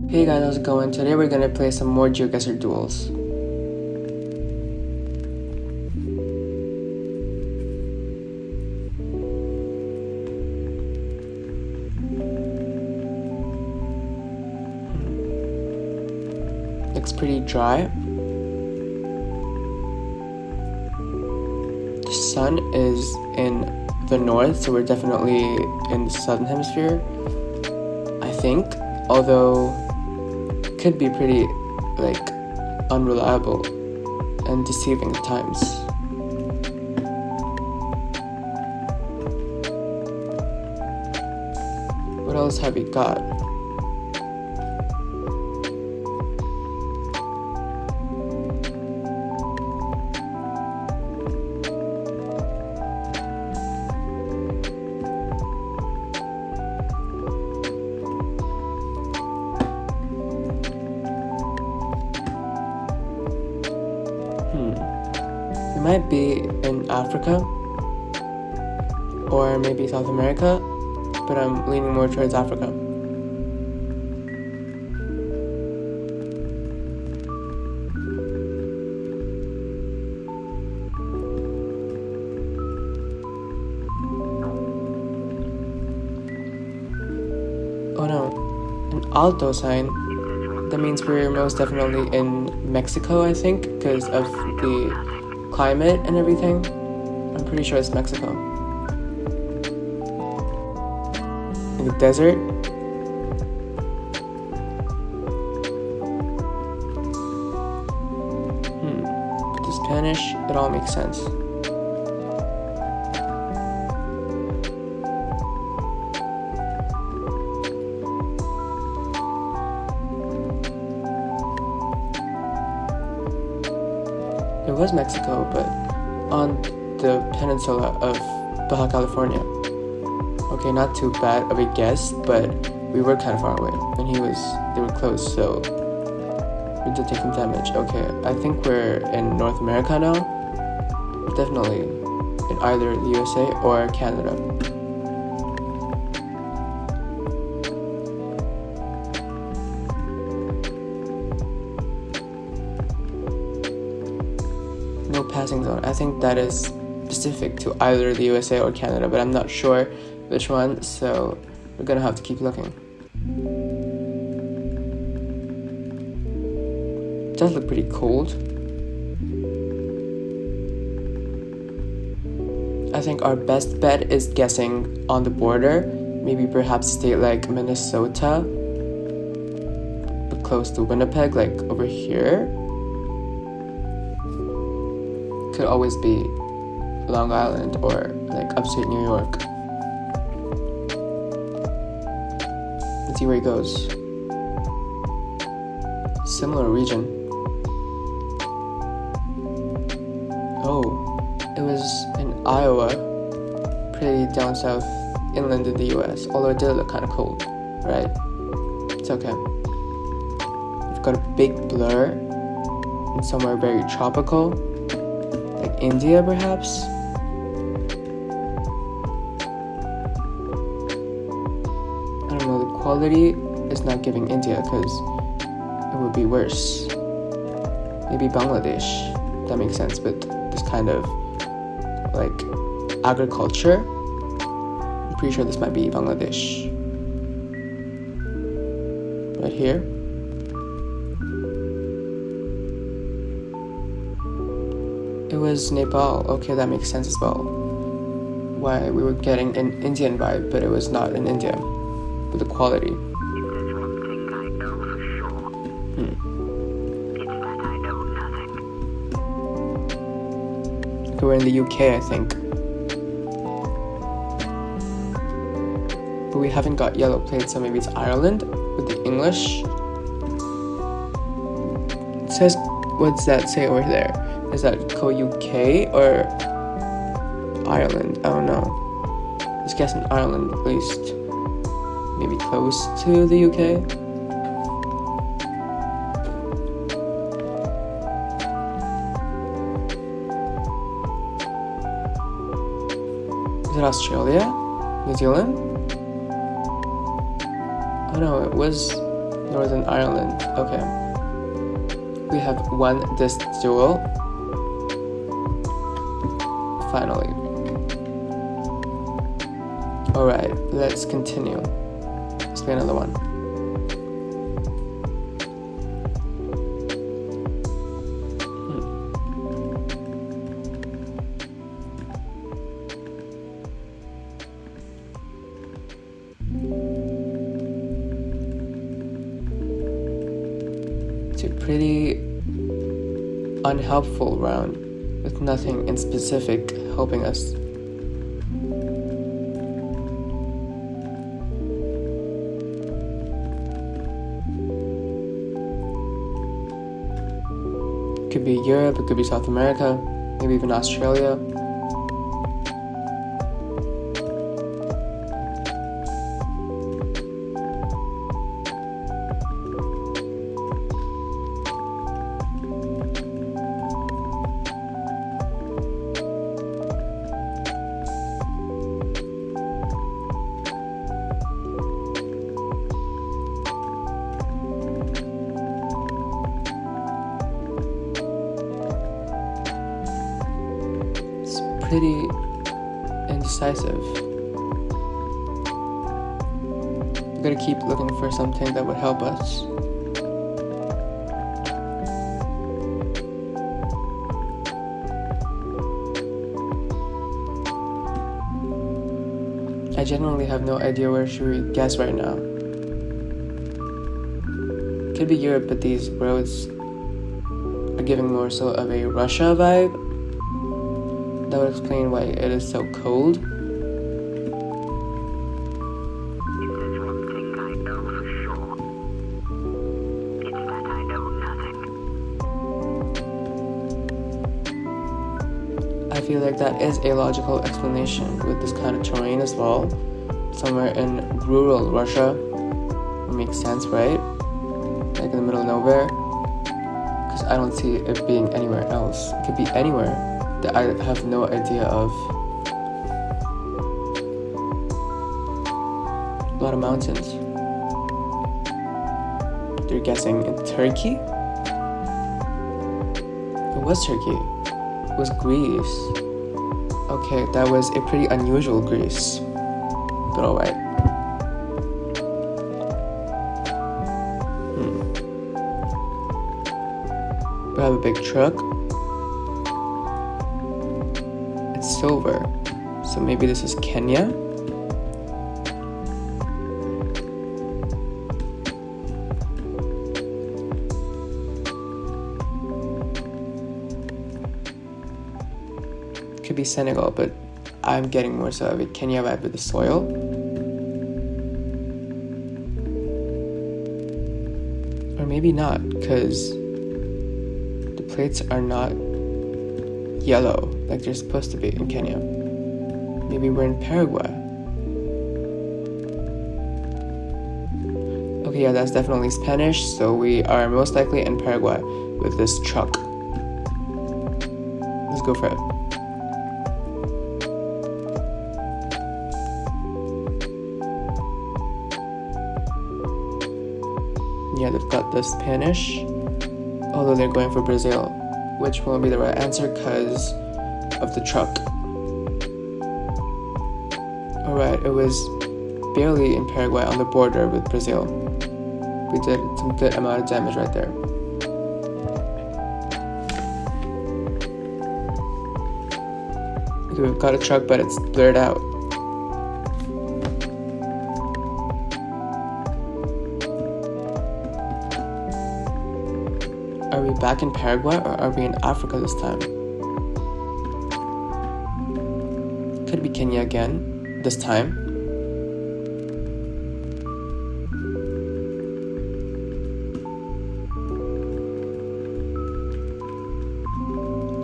Hey guys, how's it going? Today we're gonna play some more Geoguessr Duels. Looks pretty dry. The sun is in the north, so we're definitely in the southern hemisphere, I think. Although it could be pretty unreliable and deceiving at times. What else have we got? We might be in Africa or maybe South America, but I'm leaning more towards Africa. Oh no, an alto sign. That means we're most definitely in Mexico, I think, because of the climate and everything. I'm pretty sure it's Mexico. In the desert. But the Spanish, it all makes sense. It was Mexico, but on the peninsula of Baja California. Okay, not too bad of a guess, but we were kind of far away, and they were close, so we did take some damage. Okay, I think we're in North America now. Definitely in either the USA or Canada. No passing zone. I think that is specific to either the USA or Canada, but I'm not sure which one, so we're gonna have to keep looking. It does look pretty cold. I think our best bet is guessing on the border, maybe perhaps a state like Minnesota, but close to Winnipeg, like over here. Could always be Long Island or like upstate New York. Let's see where he goes. Similar region. Oh, it was in Iowa, pretty down south inland in the US, although it did look kind of cold, right? It's okay. We've got a big blur in somewhere very tropical. Like India, perhaps? I don't know, the quality is not giving India because it would be worse. Maybe Bangladesh, that makes sense, but this kind of like agriculture, I'm pretty sure this might be Bangladesh. Right here. It was Nepal. Okay, that makes sense as well. Why we were getting an Indian vibe, but it was not in India. But the quality. Okay, we're in the UK, I think. But we haven't got yellow plates, so maybe it's Ireland with the English. It says, what does that say over there? Is that UK or Ireland? I don't know. Let's guess in Ireland at least. Maybe close to the UK. Is it Australia? New Zealand? Oh no, it was Northern Ireland. Okay. We have won this duel. Finally. Alright, let's continue. Let's play another one. It's a pretty unhelpful round with nothing in specific helping us. It could be Europe, it could be South America, maybe even Australia. Pretty indecisive. We gotta keep looking for something that would help us. I genuinely have no idea where should we guess right now. Could be Europe, but these roads are giving more so of a Russia vibe. That would explain why it is so cold. I feel like that is a logical explanation with this kind of terrain as well. Somewhere in rural Russia would make sense, right? Like in the middle of nowhere. Because I don't see it being anywhere else. It could be anywhere that I have no idea of. A lot of mountains. They're guessing in Turkey? It was Turkey. It was Greece. Okay, that was a pretty unusual Greece. But alright. We have a big truck. It's silver. So maybe this is Kenya? Could be Senegal, but I'm getting more so of a Kenya vibe with the soil. Or maybe not, because the plates are not yellow like they're supposed to be in Kenya. Maybe we're in Paraguay. Okay, yeah, that's definitely Spanish, so we are most likely in Paraguay with this truck. Let's go for it. Yeah, they've got the Spanish, although they're going for Brazil, which won't be the right answer because of the truck. Alright, it was barely in Paraguay on the border with Brazil. We did some good amount of damage right there. Okay, we've got a truck, but it's blurred out. Are we back in Paraguay or are we in Africa this time? Could be Kenya again, this time.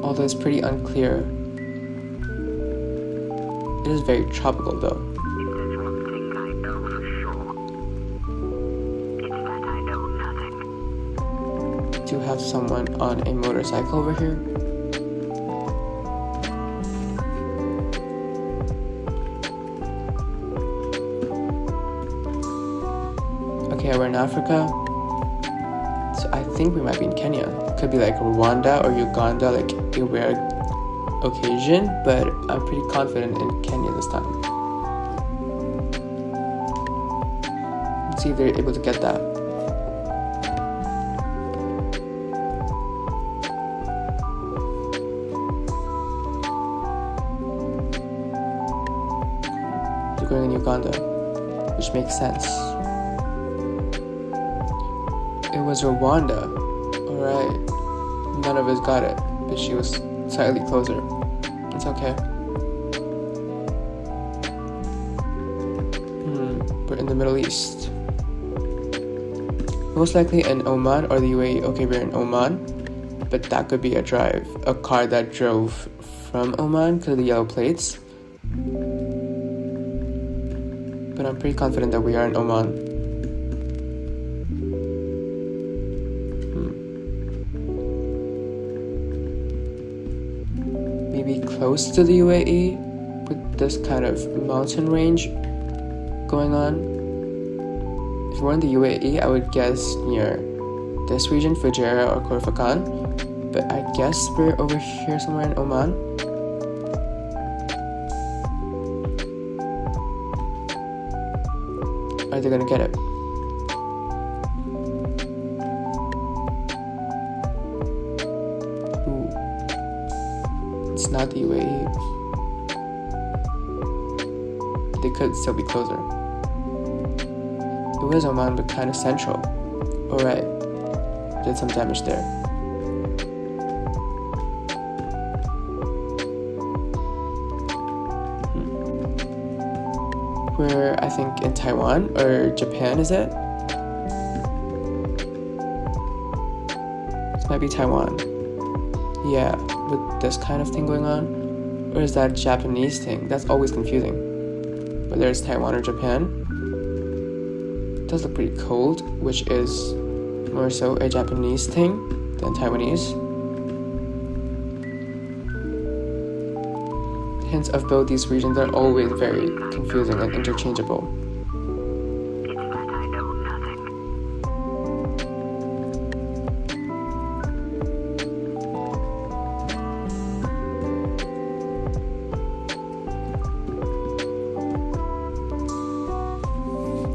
Although it's pretty unclear. It is very tropical though. Do you have someone on a motorcycle over here? Okay, we're in Africa. I think we might be in Kenya. Could be like Rwanda or Uganda, like a rare occasion, but I'm pretty confident in Kenya this time. Let's see if they're able to get that. They're going in Uganda, which makes sense. It was Rwanda. Alright. None of us got it, but she was slightly closer. It's okay. We're in the Middle East. Most likely in Oman or the UAE. Okay, we're in Oman. But that could be a car that drove from Oman because of the yellow plates. But I'm pretty confident that we are in Oman. Maybe close to the UAE with this kind of mountain range going on. If we're in the UAE, I would guess near this region, Fujairah or Khorfakan. But I guess we're over here somewhere in Oman. Are they gonna get it? It's not the UAE. They could still be closer. It was Oman, but kind of central. Alright. Did some damage there. We're, I think, in Taiwan or Japan, is it? This might be Taiwan. Yeah. With this kind of thing going on, or is that a Japanese thing? That's always confusing. Whether it's Taiwan or Japan. It does look pretty cold, which is more so a Japanese thing than Taiwanese. Hints of both these regions are always very confusing and interchangeable.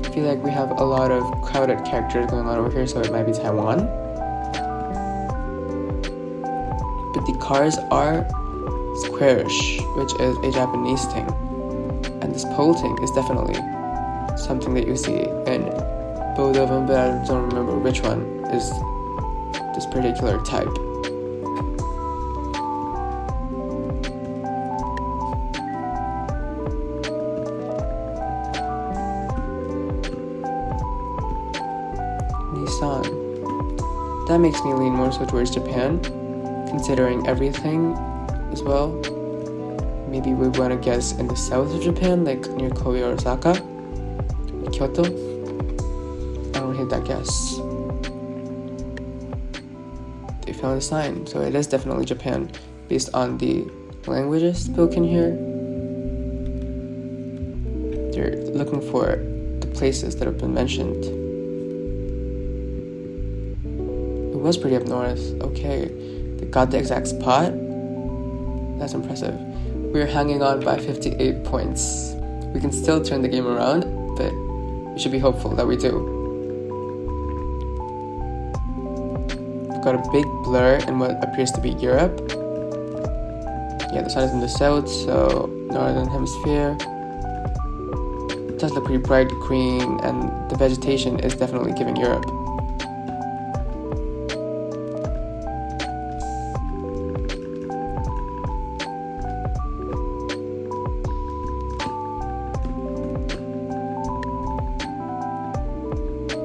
I feel like we have a lot of crowded characters going on over here, so it might be Taiwan. But the cars are squarish, which is a Japanese thing. And this pole thing is definitely something that you see in both of them, but I don't remember which one is this particular type. That makes me lean more so towards Japan, considering everything as well. Maybe we want to guess in the south of Japan, like near Kobe or Osaka, Kyoto. I don't hate that guess. They found a sign, so it is definitely Japan, based on the languages spoken here. They're looking for the places that have been mentioned. It was pretty up north. Okay, they got the exact spot. That's impressive. We're hanging on by 58 points. We can still turn the game around, but we should be hopeful that we do. We've got a big blur in what appears to be Europe. Yeah, the sun is in the south, so northern hemisphere. It does look pretty bright green, and the vegetation is definitely giving Europe.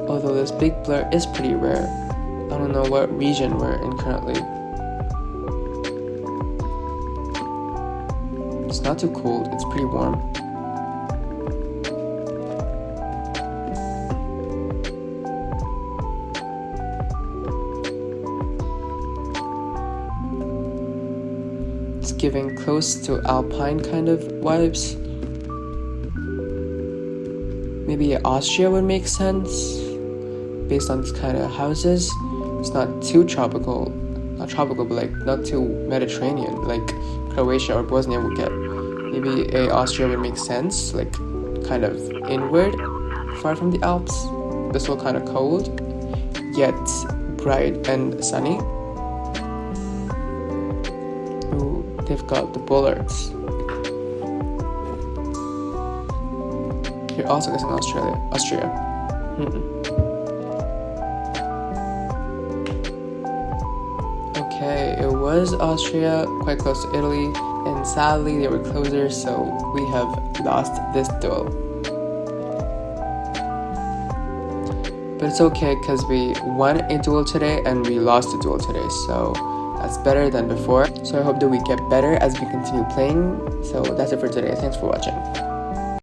Although this big blur is pretty rare. I don't know what region we're in currently. It's not too cold, it's pretty warm. It's giving close to alpine kind of vibes. Maybe Austria would make sense, based on this kind of houses, It's not too tropical, not tropical, but like not too Mediterranean, like Croatia or Bosnia would get. Maybe a Austria would make sense, like kind of inward, far from the Alps. But still kind of cold, yet bright and sunny. Ooh, they've got the bollards. You're also guessing Austria. Okay, it was Austria, quite close to Italy, and sadly they were closer, so we have lost this duel. But it's okay because we won a duel today and we lost a duel today, so that's better than before. So I hope that we get better as we continue playing. So that's it for today. Thanks for watching.